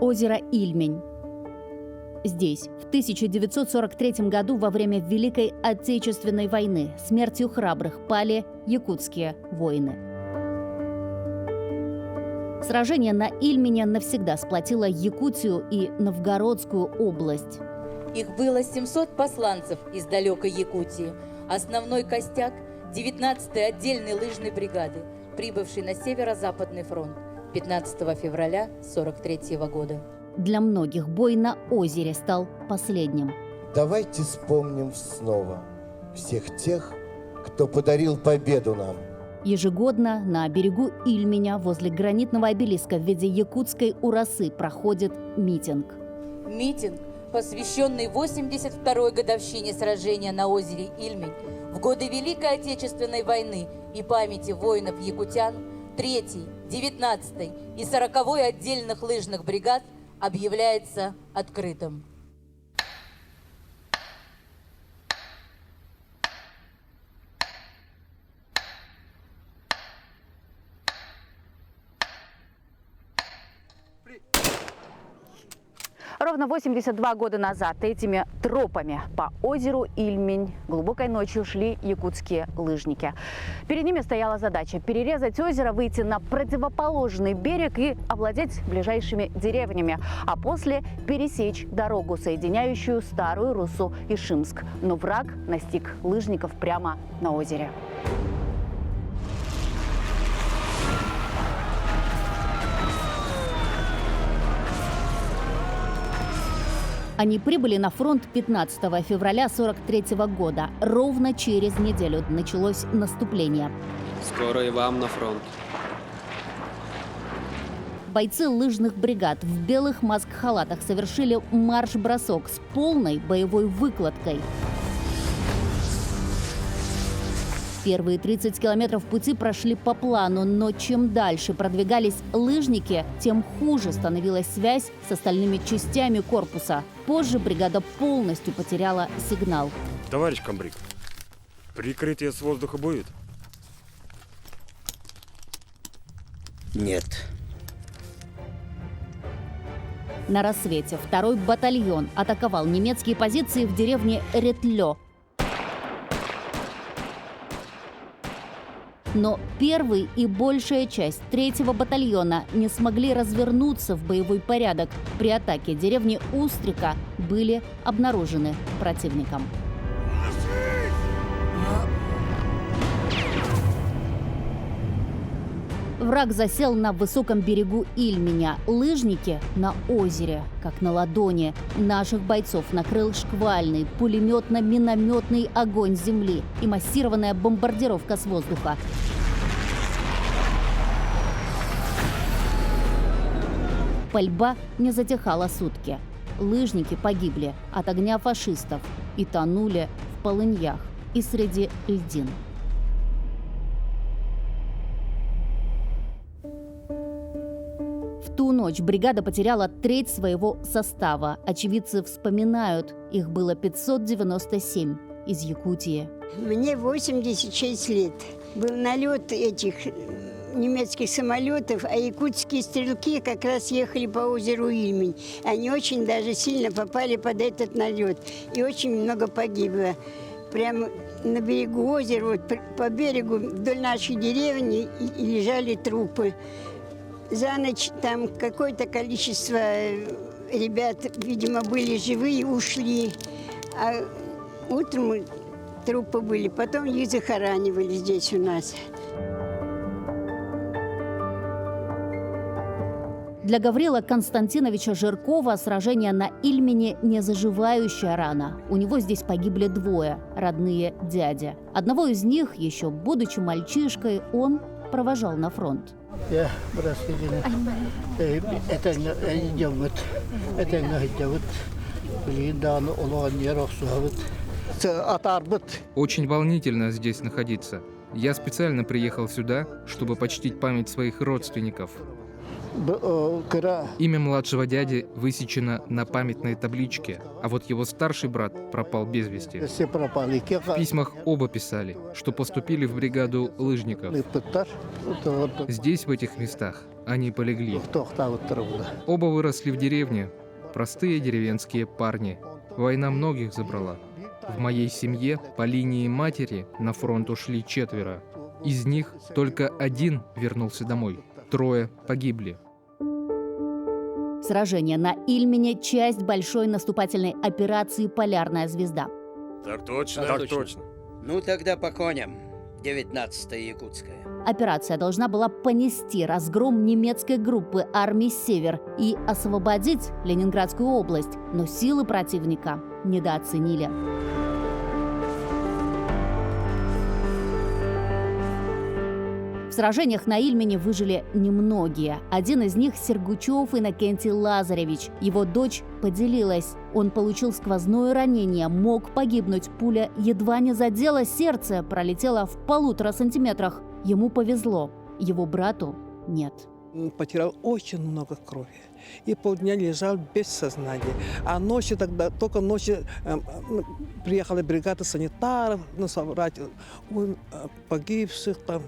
озеро Ильмень. Здесь в 1943 году во время Великой Отечественной войны смертью храбрых пали якутские воины. Сражение на Ильмене навсегда сплотило Якутию и Новгородскую область. Их было 700 посланцев из далекой Якутии. Основной костяк – 19-й отдельной лыжной бригады, прибывшей на Северо-Западный фронт 15 февраля 1943 года. Для многих бой на озере стал последним. Давайте вспомним снова всех тех, кто подарил победу нам. Ежегодно на берегу Ильменя возле гранитного обелиска в виде якутской урасы проходит митинг. Митинг, посвященный 82-й годовщине сражения на озере Ильмень в годы Великой Отечественной войны и памяти воинов-якутян 3-й, 19-й и 40-й отдельных лыжных бригад объявляется открытым. Ровно 82 года назад этими тропами по озеру Ильмень глубокой ночью шли якутские лыжники. Перед ними стояла задача перерезать озеро, выйти на противоположный берег и овладеть ближайшими деревнями, а после пересечь дорогу, соединяющую Старую Руссу и Шимск. Но враг настиг лыжников прямо на озере. Они прибыли на фронт 15 февраля 1943 года. Ровно через неделю началось наступление. Скоро и вам на фронт. Бойцы лыжных бригад в белых маск-халатах совершили марш-бросок с полной боевой выкладкой. Первые 30 километров пути прошли по плану, но чем дальше продвигались лыжники, тем хуже становилась связь с остальными частями корпуса. Позже бригада полностью потеряла сигнал. Товарищ комбриг, прикрытие с воздуха будет? Нет. На рассвете 2-й батальон атаковал немецкие позиции в деревне Ретлё. Но 1-й и большая часть 3-го батальона не смогли развернуться в боевой порядок. При атаке деревни Устрика были обнаружены противником. Враг засел на высоком берегу Ильменя, лыжники на озере, как на ладони. Наших бойцов накрыл шквальный пулеметно-минометный огонь с земли и массированная бомбардировка с воздуха. Пальба не затихала сутки. Лыжники погибли от огня фашистов и тонули в полыньях и среди льдин. В ту ночь бригада потеряла треть своего состава. Очевидцы вспоминают, их было 597 из Якутии. Мне 86 лет. Был налет этих немецких самолетов, а якутские стрелки как раз ехали по озеру Ильмень. Они очень даже сильно попали под этот налет. И очень много погибло. Прямо на берегу озера, вот по берегу вдоль нашей деревни и лежали трупы. За ночь там какое-то количество ребят, видимо, были живые, ушли. А утром трупы были, потом их захоранивали здесь у нас. Для Гаврила Константиновича Жиркова сражение на Ильмене не заживающая рана. У него здесь погибли двое родные дяди. Одного из них, еще будучи мальчишкой, он провожал на фронт. Я Очень волнительно здесь находиться. Я специально приехал сюда, чтобы почтить память своих родственников. Имя младшего дяди высечено на памятной табличке, а вот его старший брат пропал без вести. В письмах оба писали, что поступили в бригаду лыжников. Здесь, в этих местах, они полегли. Оба выросли в деревне. Простые деревенские парни. Война многих забрала. В моей семье по линии матери на фронт ушли 4. Из них только 1 вернулся домой. 3 погибли. Сражение на Ильмене – часть большой наступательной операции «Полярная звезда». Так точно, Так так точно. Ну тогда по коням. 19-я Якутская. Операция должна была понести разгром немецкой группы армии «Север» и освободить Ленинградскую область, но силы противника недооценили. В сражениях на Ильмене выжили немногие. Один из них – Сергучев Иннокентий Лазаревич. Его дочь поделилась. Он получил сквозное ранение, мог погибнуть. Пуля едва не задела сердце, пролетела в 1,5 сантиметрах. Ему повезло. Его брату нет. Он потерял очень много крови. И полдня лежал без сознания. А ночью тогда, только ночью приехала бригада санитаров, собрать погибших там,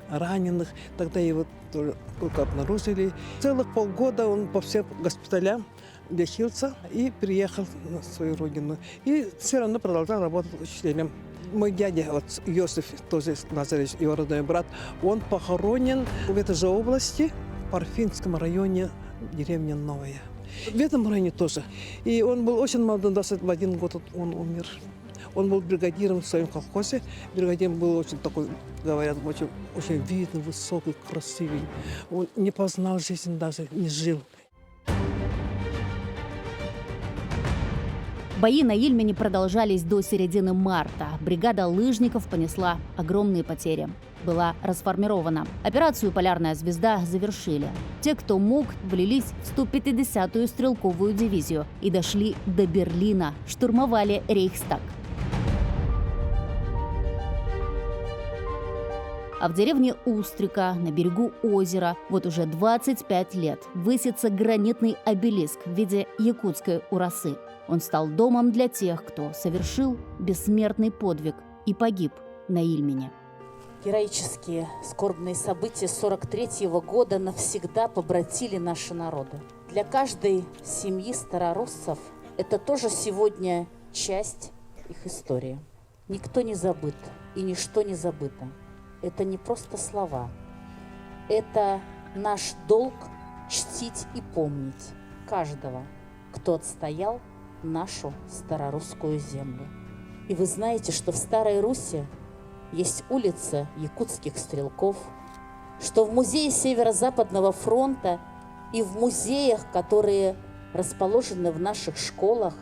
раненых. Тогда его только обнаружили. Целых полгода он по всем госпиталям лечился и приехал на свою родину. И все равно продолжал работать учителем. Мой дядя, вот, Иосиф, тоже Лазаревич, его родной брат, он похоронен в этой же области, в Парфинском районе, деревня Новая. В этом районе тоже. И он был очень молодой, 21 год он умер. Он был бригадиром в своем колхозе. Бригадир был очень такой, говорят, очень видный, высокий, красивый. Он не познал жизнь даже, не жил. Бои на Ильмене продолжались до середины марта. Бригада лыжников понесла огромные потери. Была расформирована. Операцию «Полярная звезда» завершили. Те, кто мог, влились в 150-ю стрелковую дивизию и дошли до Берлина, штурмовали Рейхстаг. А в деревне Устрика, на берегу озера, вот уже 25 лет высится гранитный обелиск в виде якутской урасы. Он стал домом для тех, кто совершил бессмертный подвиг и погиб на Ильмене. Героические скорбные события 43-го года навсегда побратили наши народы. Для каждой семьи старороссов это тоже сегодня часть их истории. Никто не забыт и ничто не забыто. Это не просто слова. Это наш долг чтить и помнить каждого, кто отстоял нашу старорусскую землю. И вы знаете, что в Старой Руси есть улица якутских стрелков, что в музее Северо-Западного фронта и в музеях, которые расположены в наших школах,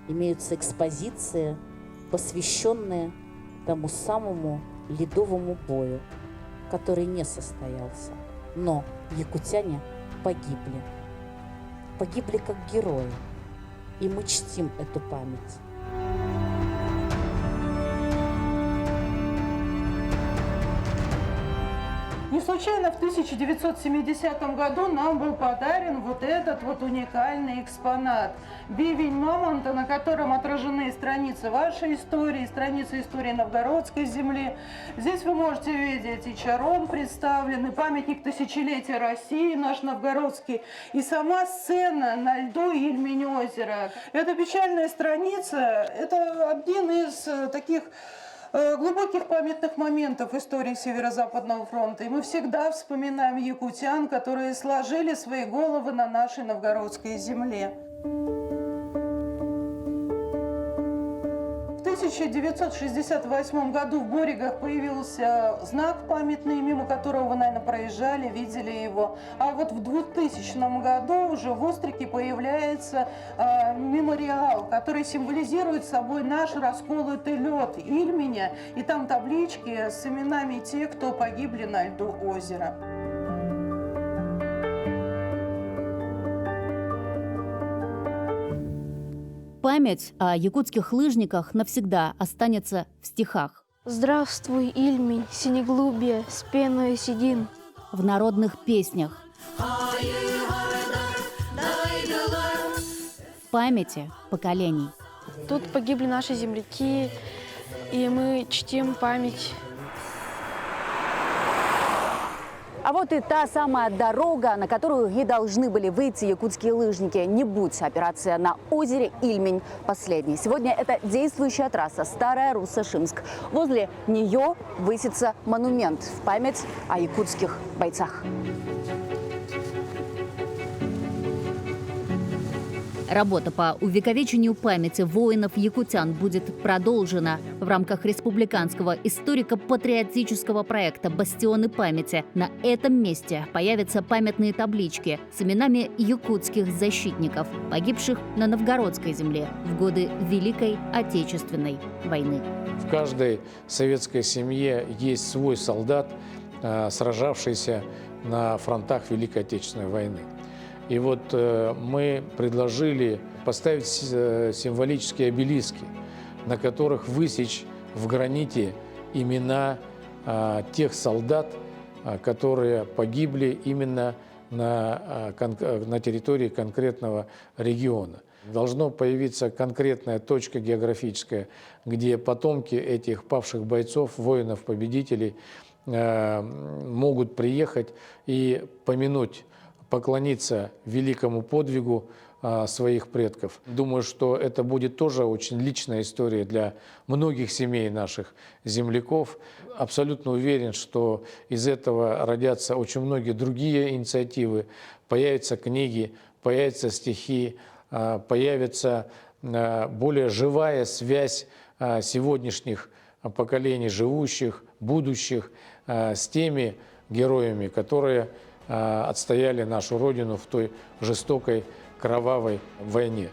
имеются экспозиции, посвященные тому самому ледовому бою, который не состоялся. Но якутяне погибли. Погибли как герои. И мы чтим эту память. Не случайно в 1970 году нам был подарен вот этот вот уникальный экспонат. Бивень мамонта, на котором отражены страницы вашей истории, страницы истории новгородской земли. Здесь вы можете видеть и Чарон представлен, и памятник тысячелетия России, наш новгородский, и сама сцена на льду Ильмень-озера. Эта печальная страница – это один из таких глубоких памятных моментов истории Северо-Западного фронта. И мы всегда вспоминаем якутян, которые сложили свои головы на нашей новгородской земле. В 1968 году в Боригах появился знак памятный, мимо которого вы, наверное, проезжали, видели его. А вот в 2000 году уже в Устрике появляется мемориал, который символизирует собой наш расколотый лед Ильменя. И там таблички с именами тех, кто погибли на льду озера. Память о якутских лыжниках навсегда останется в стихах. Здравствуй, Ильмень, синеглубье, с пеной седин. В народных песнях. В памяти поколений. Тут погибли наши земляки, и мы чтим память А вот и та самая дорога, на которую и должны были выйти якутские лыжники. Не будь операция на озере Ильмень последней. Сегодня это действующая трасса Старая Русса-Шимск. Возле нее высится монумент в память о якутских бойцах. Работа по увековечению памяти воинов-якутян будет продолжена. В рамках республиканского историко-патриотического проекта «Бастионы памяти» на этом месте появятся памятные таблички с именами якутских защитников, погибших на новгородской земле в годы Великой Отечественной войны. В каждой советской семье есть свой солдат, сражавшийся на фронтах Великой Отечественной войны. И вот мы предложили поставить символические обелиски, на которых высечь в граните имена тех солдат, которые погибли именно на территории конкретного региона. Должна появиться конкретная точка географическая, где потомки этих павших бойцов, воинов-победителей могут приехать и помянуть, поклониться великому подвигу своих предков. Думаю, что это будет тоже очень личная история для многих семей наших земляков. Абсолютно уверен, что из этого родятся очень многие другие инициативы. Появятся книги, появятся стихи, появится более живая связь сегодняшних поколений живущих, будущих с теми героями, которые отстояли нашу Родину в той жестокой, кровавой войне.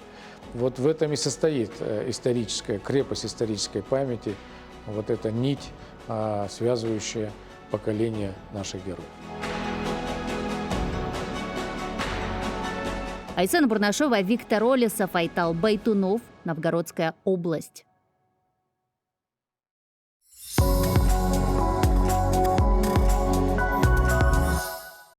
Вот в этом и состоит историческая крепость исторической памяти, вот эта нить, связывающая поколения наших героев. Айсена Бурнашова, Виктор Олесов, Айтал Байтунов, Новгородская область.